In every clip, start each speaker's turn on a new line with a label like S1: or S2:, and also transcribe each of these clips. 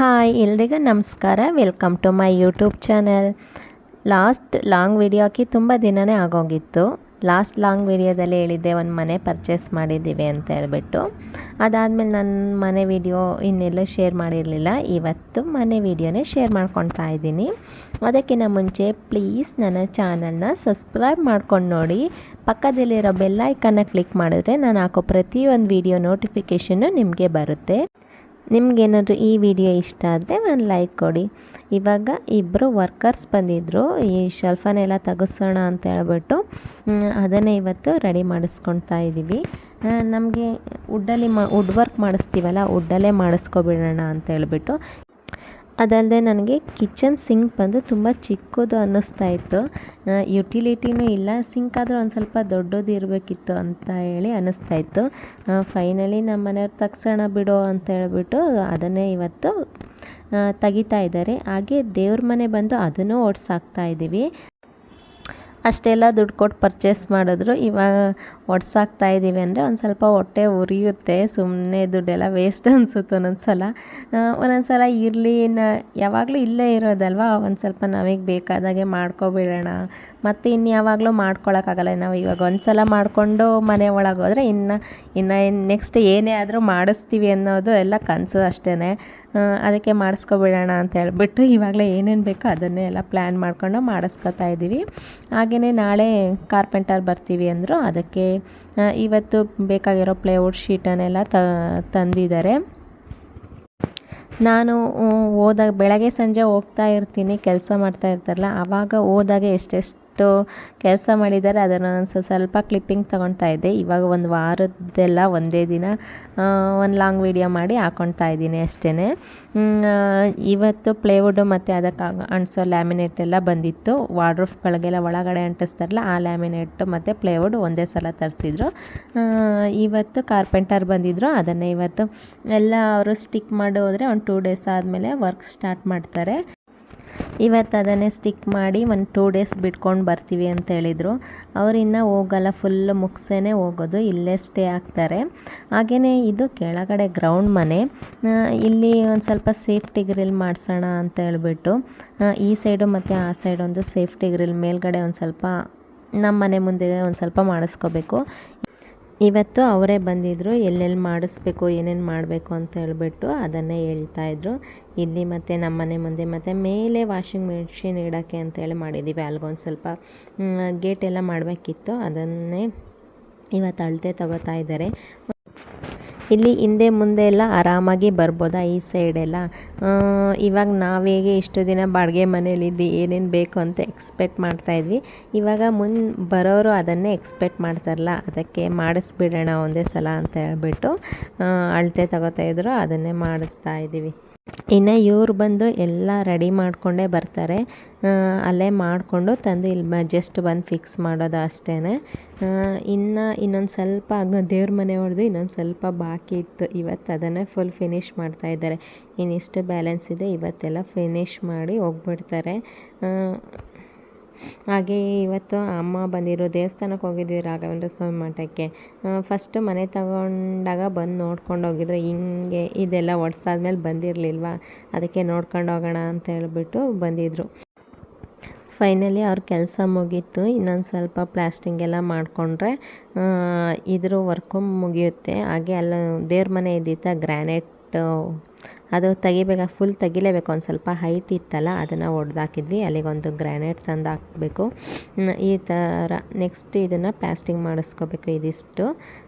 S1: Hi ಎಲ್ರಿಗೂ ನಮಸ್ಕಾರ. Welcome to my YouTube channel. Long video ಹಾಕಿ ತುಂಬ ದಿನವೇ ಆಗೋಗಿತ್ತು. ಲಾಂಗ್ ವಿಡಿಯೋದಲ್ಲಿ ಹೇಳಿದ್ದೆ ಒಂದು ಮನೆ ಪರ್ಚೇಸ್ ಮಾಡಿದ್ದೀವಿ ಅಂತ ಹೇಳ್ಬಿಟ್ಟು. ಅದಾದಮೇಲೆ ನನ್ನ ಮನೆ ವಿಡಿಯೋ ಇನ್ನೆಲ್ಲೂ ಶೇರ್ ಮಾಡಿರಲಿಲ್ಲ. ಇವತ್ತು ಮನೆ ವಿಡಿಯೋನೇ ಶೇರ್ ಮಾಡ್ಕೊತಾ ಇದ್ದೀನಿ. ಅದಕ್ಕಿಂತ ಮುಂಚೆ ಪ್ಲೀಸ್ ನನ್ನ ಚಾನಲ್ನ ಸಬ್ಸ್ಕ್ರೈಬ್ ಮಾಡ್ಕೊಂಡು ನೋಡಿ. ಪಕ್ಕದಲ್ಲಿರೋ ಬೆಲ್ ಐಕನ್ನ ಕ್ಲಿಕ್ ಮಾಡಿದ್ರೆ ನಾನು ಹಾಕೋ ಪ್ರತಿಯೊಂದು ವಿಡಿಯೋ ನೋಟಿಫಿಕೇಷನ್ನು ನಿಮಗೆ ಬರುತ್ತೆ. ನಿಮಗೇನಾದರೂ ಈ ವಿಡಿಯೋ ಇಷ್ಟ ಆದರೆ ಒಂದು ಲೈಕ್ ಕೊಡಿ. ಇವಾಗ ಇಬ್ಬರು ವರ್ಕರ್ಸ್ ಬಂದಿದ್ದರು ಈ ಶೆಲ್ಫನ್ನೆಲ್ಲ ತೆಗೆಸೋಣ ಅಂತ ಹೇಳ್ಬಿಟ್ಟು. ಅದನ್ನೇ ಇವತ್ತು ರೆಡಿ ಮಾಡಿಸ್ಕೊಳ್ತಾ ಇದ್ದೀವಿ. ನಮಗೆ ವುಡ್ ವರ್ಕ್ ಮಾಡಿಸ್ತೀವಲ್ಲ, ವುಡ್ಡಲ್ಲೇ ಮಾಡಿಸ್ಕೊಬಿಡೋಣ ಅಂತ ಹೇಳ್ಬಿಟ್ಟು. ಅದಲ್ಲದೆ ನನಗೆ ಕಿಚನ್ ಸಿಂಕ್ ಬಂದು ತುಂಬ ಚಿಕ್ಕದು ಅನ್ನಿಸ್ತಾ ಇತ್ತು. ಯುಟಿಲಿಟಿನೂ ಇಲ್ಲ, ಸಿಂಕ್ ಆದರೂ ಒಂದು ಸ್ವಲ್ಪ ದೊಡ್ಡದು ಇರಬೇಕಿತ್ತು ಅಂತ ಹೇಳಿ ಅನ್ನಿಸ್ತಾ ಇತ್ತು. ಫೈನಲಿ ನಮ್ಮ ಮನೆಯವ್ರು ತೆಗ್ಸೋಣ ಬಿಡು ಅಂತ ಹೇಳ್ಬಿಟ್ಟು ಅದನ್ನೇ ಇವತ್ತು ತೆಗಿತಾ ಇದ್ದಾರೆ. ಹಾಗೆ ದೇವ್ರ ಮನೆ ಬಂದು ಅದನ್ನು ಓಡಿಸಾಕ್ತಾ ಇದ್ದೀವಿ. ಅಷ್ಟೆಲ್ಲ ದುಡ್ಡು ಕೊಟ್ಟು ಪರ್ಚೇಸ್ ಮಾಡಿದ್ರು, ಇವಾಗ ಒಡ್ಸಾಕ್ತಾ ಇದ್ದೀವಿ ಅಂದರೆ ಒಂದು ಸ್ವಲ್ಪ ಹೊಟ್ಟೆ ಉರಿಯುತ್ತೆ. ಸುಮ್ಮನೆ ದುಡ್ಡೆಲ್ಲ ವೇಸ್ಟ್ ಅನಿಸುತ್ತೆ ಒಂದೊಂದು ಸಲ ಇರಲಿ, ಯಾವಾಗಲೂ ಇಲ್ಲೇ ಇರೋದಲ್ವ, ಒಂದು ಸ್ವಲ್ಪ ನಮಗೆ ಬೇಕಾದಾಗೆ ಮಾಡ್ಕೊಬಿಡೋಣ. ಮತ್ತು ಇನ್ನು ಯಾವಾಗಲೂ ಮಾಡ್ಕೊಳಕ್ಕಾಗಲ್ಲ. ನಾವು ಇವಾಗ ಒಂದು ಸಲ ಮಾಡಿಕೊಂಡು ಮನೆ ಒಳಗೆ ಹೋದರೆ ಇನ್ನು ನೆಕ್ಸ್ಟ್ ಏನೇ ಆದರೂ ಮಾಡಿಸ್ತೀವಿ ಅನ್ನೋದು ಎಲ್ಲ ಕನಸು ಅಷ್ಟೇ. ಅದಕ್ಕೆ ಮಾಡಿಸ್ಕೊಬಿಡೋಣ ಅಂತ ಹೇಳ್ಬಿಟ್ಟು ಇವಾಗಲೇ ಏನೇನು ಬೇಕೋ ಅದನ್ನೇ ಎಲ್ಲ ಪ್ಲ್ಯಾನ್ ಮಾಡ್ಕೊಂಡು ಮಾಡಿಸ್ಕೊತಾ ಇದ್ದೀವಿ. ಹಾಗೆಯೇ ನಾಳೆ ಕಾರ್ಪೆಂಟರ್ ಬರ್ತೀವಿ ಅಂದರು. ಅದಕ್ಕೆ ಇವತ್ತು ಬೇಕಾಗಿರೋ ಪ್ಲೇವುಡ್ ಶೀಟನ್ನೆಲ್ಲ ತಂದಿದ್ದಾರೆ. ನಾನು ಬೆಳಗ್ಗೆ ಸಂಜೆ ಹೋಗ್ತಾ ಇರ್ತೀನಿ, ಕೆಲಸ ಮಾಡ್ತಾ ಇರ್ತಾರಲ್ಲ, ಆವಾಗ ಹೋದಾಗ ಎಷ್ಟೆಷ್ಟು ಕೆಲಸ ಮಾಡಿದ್ದಾರೆ ಅದನ್ನು ಸ್ವಲ್ಪ ಕ್ಲಿಪ್ಪಿಂಗ್ ತೊಗೊಳ್ತಾ ಇದ್ದೆ. ಇವಾಗ ಒಂದು ವಾರದ್ದೆಲ್ಲ ಒಂದೇ ದಿನ ಒಂದು ಲಾಂಗ್ ವಿಡಿಯೋ ಮಾಡಿ ಹಾಕ್ಕೊಳ್ತಾ ಇದ್ದೀನಿ ಅಷ್ಟೇ. ಇವತ್ತು ಪ್ಲೇವುಡ್ಡು ಮತ್ತು ಅದಕ್ಕೆ ಅಂಟಿಸೋ ಲ್ಯಾಮಿನೇಟ್ ಎಲ್ಲ ಬಂದಿತ್ತು. ವಾರ್ಡ್ರೋಬ್ಗಳಿಗೆಲ್ಲ ಒಳಗಡೆ ಅಂಟಿಸ್ತಾರಲ್ಲ ಆ ಲ್ಯಾಮಿನೇಟು ಮತ್ತು ಪ್ಲೇವುಡ್ ಒಂದೇ ಸಲ ತರಿಸಿದ್ರು. ಇವತ್ತು ಕಾರ್ಪೆಂಟರ್ ಬಂದಿದ್ದರು. ಅದನ್ನೇ ಇವತ್ತು ಎಲ್ಲ ಅವರು ಸ್ಟಿಕ್ ಮಾಡಿ ಹೋದರೆ ಒಂದು 2 ಡೇಸ್ ಆದಮೇಲೆ ವರ್ಕ್ ಸ್ಟಾರ್ಟ್ ಮಾಡ್ತಾರೆ. ಇವತ್ತು ಅದನ್ನೇ ಸ್ಟಿಕ್ ಮಾಡಿ ಒಂದು 2 ಡೇಸ್ ಬಿಟ್ಕೊಂಡು ಬರ್ತೀವಿ ಅಂತ ಹೇಳಿದರು. ಅವರು ಇನ್ನೂ ಹೋಗಲ್ಲ, ಫುಲ್ ಮುಗಿಸೇ ಹೋಗೋದು, ಇಲ್ಲೇ ಸ್ಟೇ ಆಗ್ತಾರೆ. ಹಾಗೆಯೇ ಇದು ಕೆಳಗಡೆ ಗ್ರೌಂಡ್ ಮನೆ. ಇಲ್ಲಿ ಒಂದು ಸ್ವಲ್ಪ ಸೇಫ್ಟಿ ಗ್ರಿಲ್ ಮಾಡಿಸೋಣ ಅಂತ ಹೇಳ್ಬಿಟ್ಟು ಈ ಸೈಡು ಮತ್ತು ಆ ಸೈಡ್ ಒಂದು ಸೇಫ್ಟಿ ಗ್ರಿಲ್, ಮೇಲ್ಗಡೆ ಒಂದು ಸ್ವಲ್ಪ ನಮ್ಮ ಮನೆ ಮುಂದೆ ಒಂದು ಸ್ವಲ್ಪ ಮಾಡಿಸ್ಕೋಬೇಕು. ಇವತ್ತು ಅವರೇ ಬಂದಿದ್ದರು, ಎಲ್ಲೆಲ್ಲಿ ಮಾಡಿಸ್ಬೇಕು ಏನೇನು ಮಾಡಬೇಕು ಅಂತ ಹೇಳ್ಬಿಟ್ಟು ಅದನ್ನೇ ಹೇಳ್ತಾಯಿದ್ರು. ಇಲ್ಲಿ ಮತ್ತು ನಮ್ಮ ಮನೆ ಮುಂದೆ ಮತ್ತು ಮೇಲೆ ವಾಷಿಂಗ್ ಮಿಷಿನ್ ಇಡೋಕ್ಕೆ ಅಂತೇಳಿ ಮಾಡಿದ್ದೀವಿ. ಅಲ್ಲಿಗೊಂದು ಸ್ವಲ್ಪ ಗೇಟ್ ಎಲ್ಲ ಮಾಡಬೇಕಿತ್ತು, ಅದನ್ನೇ ಇವತ್ತು ಅಳತೆ ತಗೋತಾ ಇದ್ದಾರೆ. ಇಲ್ಲಿ ಹಿಂದೆ ಮುಂದೆ ಎಲ್ಲ ಆರಾಮಾಗಿ ಬರ್ಬೋದಾ ಈ ಸೈಡೆಲ್ಲ. ಇವಾಗ ನಾವೇಗೆ ಇಷ್ಟು ದಿನ ಬಾಡಿಗೆ ಮನೇಲಿದ್ದು ಏನೇನು ಬೇಕು ಅಂತ ಎಕ್ಸ್ಪೆಕ್ಟ್ ಮಾಡ್ತಾಯಿದ್ವಿ, ಇವಾಗ ಬರೋರು ಅದನ್ನೇ ಎಕ್ಸ್ಪೆಕ್ಟ್ ಮಾಡ್ತಾರಲ್ಲ, ಅದಕ್ಕೆ ಮಾಡಿಸ್ಬಿಡೋಣ ಒಂದೇ ಸಲ ಅಂತ ಹೇಳ್ಬಿಟ್ಟು ಅಳತೆ ತಗೋತಾಯಿದ್ರು. ಅದನ್ನೇ ಮಾಡಿಸ್ತಾ ಇದ್ದೀವಿ. ಇನ್ನು ಇವ್ರು ಬಂದು ಎಲ್ಲ ರೆಡಿ ಮಾಡಿಕೊಂಡೇ ಬರ್ತಾರೆ. ಅಲ್ಲೇ ಮಾಡಿಕೊಂಡು ತಂದು ಇಲ್ಲಿ ಜಸ್ಟ್ ಬಂದು ಫಿಕ್ಸ್ ಮಾಡೋದು ಅಷ್ಟೇ. ಇನ್ನೊಂದು ಸ್ವಲ್ಪ ದೇವ್ರ ಮನೆ ಹೊಡೆದು ಇನ್ನೊಂದು ಸ್ವಲ್ಪ ಬಾಕಿ ಇತ್ತು. ಇವತ್ತು ಅದನ್ನು ಫುಲ್ ಫಿನಿಷ್ ಮಾಡ್ತಾಯಿದ್ದಾರೆ. ಇನ್ನಿಷ್ಟು ಬ್ಯಾಲೆನ್ಸ್ ಇದೆ, ಇವತ್ತೆಲ್ಲ ಫಿನಿಷ್ ಮಾಡಿ ಹೋಗ್ಬಿಡ್ತಾರೆ. ಹಾಗೆ ಇವತ್ತು ಅಮ್ಮ ಬಂದಿರೋ ದೇವಸ್ಥಾನಕ್ಕೆ ಹೋಗಿದ್ವಿ, ರಾಘವೇಂದ್ರ ಸ್ವಾಮಿ ಮಠಕ್ಕೆ. ಫಸ್ಟು ಮನೆ ತಗೊಂಡಾಗ ಬಂದು ನೋಡ್ಕೊಂಡು ಹೋಗಿದ್ರು. ಹಿಂಗೆ ಇದೆಲ್ಲ ಒಡ್ಸಾದ್ಮೇಲೆ ಬಂದಿರಲಿಲ್ವ, ಅದಕ್ಕೆ ನೋಡ್ಕೊಂಡು ಹೋಗೋಣ ಅಂತ ಹೇಳ್ಬಿಟ್ಟು ಬಂದಿದ್ದರು. ಫೈನಲಿ ಅವ್ರ ಕೆಲಸ ಮುಗೀತು. ಇನ್ನೊಂದು ಸ್ವಲ್ಪ ಪ್ಲಾಸ್ಟಿಂಗ್ ಎಲ್ಲ ಮಾಡಿಕೊಂಡ್ರೆ ಇದ್ರ ವರ್ಕು ಮುಗಿಯುತ್ತೆ. ಹಾಗೆ ಅಲ್ಲ ದೇವ್ರ ಮನೆ ಇದ್ದಿತ್ತ ಗ್ರ್ಯಾನೈಟ್, ಅದು ಫುಲ್ ತೆಗಿಲೇಬೇಕು. ಒಂದು ಸ್ವಲ್ಪ ಹೈಟ್ ಇತ್ತಲ್ಲ, ಅದನ್ನು ಹೊಡೆದಾಕಿದ್ವಿ. ಅಲ್ಲಿಗೊಂದು ಗ್ರ್ಯಾನೈಟ್ ತಂದು ಹಾಕಬೇಕು. ಈ ಥರ ನೆಕ್ಸ್ಟ್ ಇದನ್ನು ಪ್ಲಾಸ್ಟಿಂಗ್ ಮಾಡಿಸ್ಕೋಬೇಕು. ಇದಿಷ್ಟು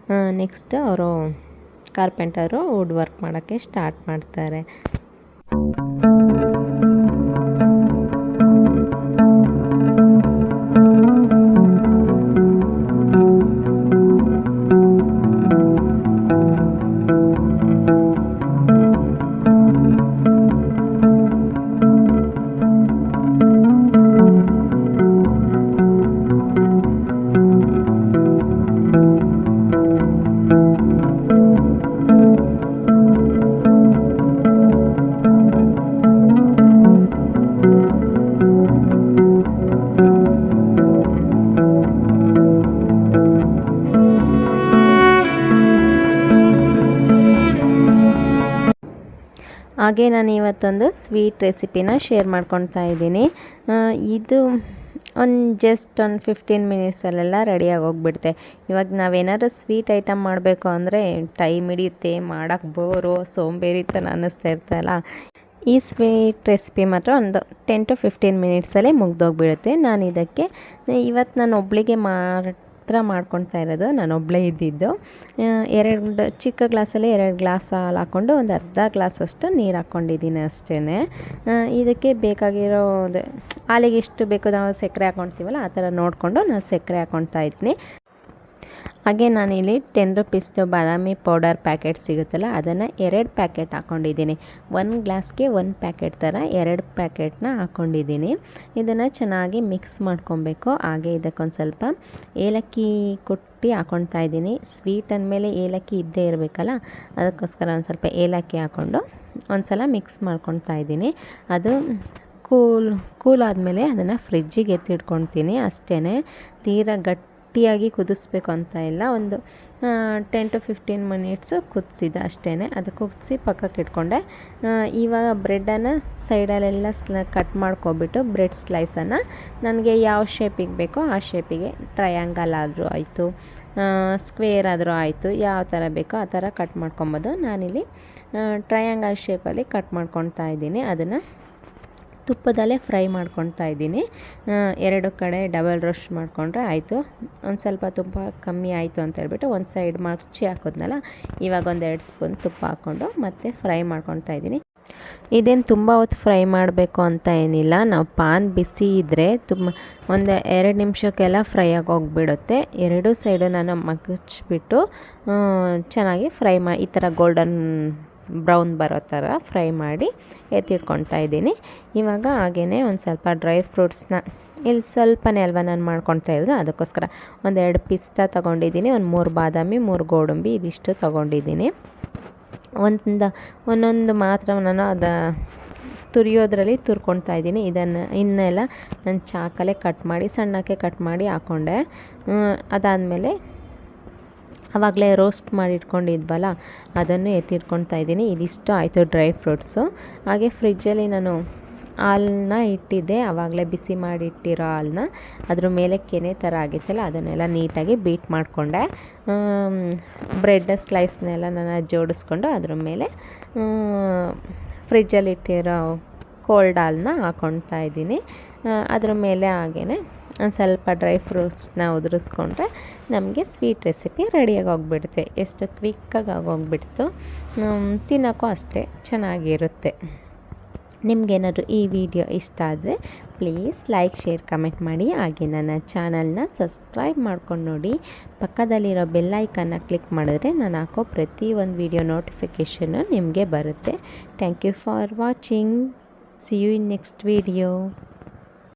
S1: ನೆಕ್ಸ್ಟ್ ಅವರು ಕಾರ್ಪೆಂಟರು ವುಡ್ ವರ್ಕ್ ಮಾಡೋಕ್ಕೆ ಸ್ಟಾರ್ಟ್ ಮಾಡ್ತಾರೆ. ಹಾಗೆ ನಾನು ಇವತ್ತೊಂದು ಸ್ವೀಟ್ ರೆಸಿಪಿನ ಶೇರ್ ಮಾಡ್ಕೊತಾ ಇದ್ದೀನಿ. ಇದು ಜಸ್ಟ್ ಒಂದು 15 ಮಿನಿಟ್ಸಲ್ಲೆಲ್ಲ ರೆಡಿಯಾಗಿ ಹೋಗ್ಬಿಡುತ್ತೆ. ಇವಾಗ ನಾವೇನಾದ್ರು ಸ್ವೀಟ್ ಐಟಮ್ ಮಾಡಬೇಕು ಅಂದರೆ ಟೈಮ್ ಹಿಡಿಯುತ್ತೆ, ಮಾಡೋಕ್ಕೆ ಬೋರು ಸೋಂಬೇರಿತನ ಅನ್ನಿಸ್ತಾ ಇರ್ತಲ್ಲ. ಈ ಸ್ವೀಟ್ ರೆಸಿಪಿ ಮಾತ್ರ ಒಂದು 10 to 15 ಮಿನಿಟ್ಸಲ್ಲೇ ಮುಗ್ದೋಗ್ಬಿಡುತ್ತೆ. ಇವತ್ತು ನಾನು ಒಬ್ಳಿಗೆ ಮಾತ್ರ ಮಾಡ್ಕೊತಾ ಇರೋದು, ನಾನು ಒಬ್ಬಳೇ ಇದ್ದಿದ್ದು. 2 ಚಿಕ್ಕ ಗ್ಲಾಸಲ್ಲಿ 2 ಗ್ಲಾಸ್ ಹಾಲು ಹಾಕ್ಕೊಂಡು ಒಂದು ಅರ್ಧ ಗ್ಲಾಸಷ್ಟು ನೀರು ಹಾಕ್ಕೊಂಡಿದ್ದೀನಿ ಅಷ್ಟೇ. ಇದಕ್ಕೆ ಬೇಕಾಗಿರೋದು ಹಾಲಿಗೆ ಎಷ್ಟು ಬೇಕೋ ನಾವು ಸಕ್ಕರೆ ಹಾಕ್ಕೊಳ್ತೀವಲ್ಲ ಆ ಥರ ನೋಡಿಕೊಂಡು ನಾನು ಸಕ್ಕರೆ ಹಾಕ್ಕೊಳ್ತಾ ಇದ್ದೀನಿ. ಹಾಗೆ ನಾನಿಲ್ಲಿ 10 ರೂಪೀಸ್ದು ಬಾದಾಮಿ ಪೌಡರ್ ಪ್ಯಾಕೆಟ್ ಸಿಗುತ್ತಲ್ಲ ಅದನ್ನು 2 ಪ್ಯಾಕೆಟ್ ಹಾಕ್ಕೊಂಡಿದ್ದೀನಿ. 1 ಗ್ಲಾಸ್ಗೆ 1 ಪ್ಯಾಕೆಟ್ ಥರ 2 ಪ್ಯಾಕೆಟ್ನ ಹಾಕ್ಕೊಂಡಿದ್ದೀನಿ. ಇದನ್ನು ಚೆನ್ನಾಗಿ ಮಿಕ್ಸ್ ಮಾಡ್ಕೊಬೇಕು. ಹಾಗೆ ಇದಕ್ಕೊಂದು ಸ್ವಲ್ಪ ಏಲಕ್ಕಿ ಕುಟ್ಟಿ ಹಾಕ್ಕೊಳ್ತಾ ಇದ್ದೀನಿ. ಸ್ವೀಟ್ ಅಂದಮೇಲೆ ಏಲಕ್ಕಿ ಇದ್ದೇ ಇರಬೇಕಲ್ಲ, ಅದಕ್ಕೋಸ್ಕರ ಒಂದು ಸ್ವಲ್ಪ ಏಲಕ್ಕಿ ಹಾಕ್ಕೊಂಡು ಒಂದು ಸಲ ಮಿಕ್ಸ್ ಮಾಡ್ಕೊಳ್ತಾ ಇದ್ದೀನಿ. ಅದು ಕೂಲ್ ಆದಮೇಲೆ ಅದನ್ನು ಫ್ರಿಜ್ಜಿಗೆ ಎತ್ತಿಟ್ಕೊಳ್ತೀನಿ ಅಷ್ಟೇ. ತೀರಾ ಗಟ್ಟಿಯಾಗಿ ಕುದಿಸ್ಬೇಕು ಅಂತ ಇಲ್ಲ, ಒಂದು 10 to 15 ಮಿನಿಟ್ಸು ಕುದಿಸಿದೆ ಅಷ್ಟೇ. ಅದು ಕುದಿಸಿ ಪಕ್ಕಕ್ಕೆ ಇಟ್ಕೊಂಡೆ. ಇವಾಗ ಬ್ರೆಡ್ಡನ್ನು ಸೈಡಲ್ಲೆಲ್ಲ ಕಟ್ ಮಾಡ್ಕೊಬಿಟ್ಟು ಬ್ರೆಡ್ ಸ್ಲೈಸನ್ನು ನನಗೆ ಯಾವ ಶೇಪಿಗೆ ಬೇಕೋ ಆ ಶೇಪಿಗೆ, ಟ್ರಯಾಂಗಲ್ ಆದರೂ ಆಯಿತು, ಸ್ಕ್ವೇರ್ ಆದರೂ ಆಯಿತು, ಯಾವ ಥರ ಬೇಕೋ ಆ ಥರ ಕಟ್ ಮಾಡ್ಕೊಬೋದು. ನಾನಿಲ್ಲಿ ಟ್ರಯಾಂಗಲ್ ಶೇಪಲ್ಲಿ ಕಟ್ ಮಾಡ್ಕೊತಾ ಇದ್ದೀನಿ. ಅದನ್ನು ತುಪ್ಪದಲ್ಲೇ ಫ್ರೈ ಮಾಡ್ಕೊತಾ ಇದ್ದೀನಿ. 2 ಕಡೆ ಡಬಲ್ ರೋಸ್ಟ್ ಮಾಡಿಕೊಂಡ್ರೆ ಆಯಿತು. ಒಂದು ಸ್ವಲ್ಪ ತುಪ್ಪ ಕಮ್ಮಿ ಆಯಿತು ಅಂತ ಹೇಳ್ಬಿಟ್ಟು ಒಂದು ಸೈಡ್ ಮರ್ಚಿ ಹಾಕೋದ್ನಲ್ಲ, ಇವಾಗ ಒಂದು 2 ಸ್ಪೂನ್ ತುಪ್ಪ ಹಾಕ್ಕೊಂಡು ಮತ್ತೆ ಫ್ರೈ ಮಾಡ್ಕೊತಾ ಇದ್ದೀನಿ. ಇದೇನು ತುಂಬ ಹೊತ್ತು ಫ್ರೈ ಮಾಡಬೇಕು ಅಂತ ಏನಿಲ್ಲ, ನಾವು ಪಾನ್ ಬಿಸಿ ಇದ್ದರೆ ಒಂದು 2 ನಿಮಿಷಕ್ಕೆಲ್ಲ ಫ್ರೈ ಆಗಿ ಹೋಗಿಬಿಡುತ್ತೆ. 2 ಸೈಡು ನಾನು ಮಗಚ್ಬಿಟ್ಟು ಚೆನ್ನಾಗಿ ಫ್ರೈ ಮಾಡಿ ಈ ಥರ ಗೋಲ್ಡನ್ ಬ್ರೌನ್ ಬರೋ ಥರ ಫ್ರೈ ಮಾಡಿ ಎತ್ತಿಟ್ಕೊತಾ ಇದ್ದೀನಿ. ಇವಾಗ ಹಾಗೆಯೇ ಒಂದು ಸ್ವಲ್ಪ ಡ್ರೈ ಫ್ರೂಟ್ಸ್ನ ಇಲ್ಲಿ ಸ್ವಲ್ಪನೇ ಅಲ್ವಾ ನಾನು ಮಾಡ್ಕೊತಾ ಇರೋದು, ಅದಕ್ಕೋಸ್ಕರ ಒಂದು 2 ಪಿಸ್ತಾ ತೊಗೊಂಡಿದ್ದೀನಿ, ಒಂದು 3 ಬಾದಾಮಿ, 3 ಗೋಡಂಬಿ, ಇದಿಷ್ಟು ತೊಗೊಂಡಿದ್ದೀನಿ. ಒಂದೊಂದು ಮಾತ್ರ ನಾನು ತುರಿಯೋದ್ರಲ್ಲಿ ತುರ್ಕೊತಾ ಇದ್ದೀನಿ. ಇನ್ನೆಲ್ಲ ನಾನು ಚಾಕಲ್ಲೇ ಕಟ್ ಮಾಡಿ ಸಣ್ಣಕ್ಕೆ ಕಟ್ ಮಾಡಿ ಹಾಕ್ಕೊಂಡೆ. ಅದಾದಮೇಲೆ ಆವಾಗಲೇ ರೋಸ್ಟ್ ಮಾಡಿ ಇಟ್ಕೊಂಡಿದ್ವಲ್ಲ ಅದನ್ನು ಎತ್ತಿಟ್ಕೊತಾ ಇದ್ದೀನಿ. ಇದಿಷ್ಟು ಆಯಿತು ಡ್ರೈ ಫ್ರೂಟ್ಸು. ಹಾಗೆ ಫ್ರಿಜ್ಜಲ್ಲಿ ನಾನು ಹಾಲನ್ನ ಇಟ್ಟಿದ್ದೆ, ಆವಾಗಲೇ ಬಿಸಿ ಮಾಡಿ ಇಟ್ಟಿರೋ ಹಾಲನ್ನ ಅದ್ರ ಮೇಲೆ ಕೆನೆ ಥರ ಆಗಿತ್ತಲ್ಲ ಅದನ್ನೆಲ್ಲ ನೀಟಾಗಿ ಬೀಟ್ ಮಾಡಿಕೊಂಡೆ. ಬ್ರೆಡ್ ಸ್ಲೈಸ್ನೆಲ್ಲ ನಾನು ಜೋಡಿಸ್ಕೊಂಡು ಅದ್ರ ಮೇಲೆ ಫ್ರಿಜ್ಜಲ್ಲಿ ಇಟ್ಟಿರೋ ಕೋಲ್ಡ್ ಹಾಲನ್ನ ಹಾಕ್ಕೊಳ್ತಾ ಇದ್ದೀನಿ. ಅದ್ರ ಮೇಲೆ ಹಾಗೇ ಒಂದು ಸ್ವಲ್ಪ ಡ್ರೈ ಫ್ರೂಟ್ಸ್ನ ಉದುರಿಸ್ಕೊಂಡ್ರೆ ನಮಗೆ ಸ್ವೀಟ್ ರೆಸಿಪಿ ರೆಡಿಯಾಗಿ ಹೋಗ್ಬಿಡುತ್ತೆ. ಎಷ್ಟು ಕ್ವಿಕ್ಕಾಗಿ ಆಗೋಗ್ಬಿಡ್ತು, ತಿನ್ನೋಕ್ಕೂ ಅಷ್ಟೇ ಚೆನ್ನಾಗಿರುತ್ತೆ. ನಿಮಗೇನಾದರೂ ಈ ವಿಡಿಯೋ ಇಷ್ಟ ಆದರೆ ಪ್ಲೀಸ್ ಲೈಕ್, ಶೇರ್, ಕಮೆಂಟ್ ಮಾಡಿ. ಹಾಗೆ ನನ್ನ ಚಾನಲ್ನ ಸಬ್ಸ್ಕ್ರೈಬ್ ಮಾಡ್ಕೊಂಡು ನೋಡಿ. ಪಕ್ಕದಲ್ಲಿರೋ ಬೆಲ್ ಐಕನ್ನ ಕ್ಲಿಕ್ ಮಾಡಿದ್ರೆ ನಾನು ಹಾಕೋ ಪ್ರತಿ ಒಂದು ವಿಡಿಯೋ ನೋಟಿಫಿಕೇಷನ್ನು ನಿಮಗೆ ಬರುತ್ತೆ. Thank you for watching. See you in next video.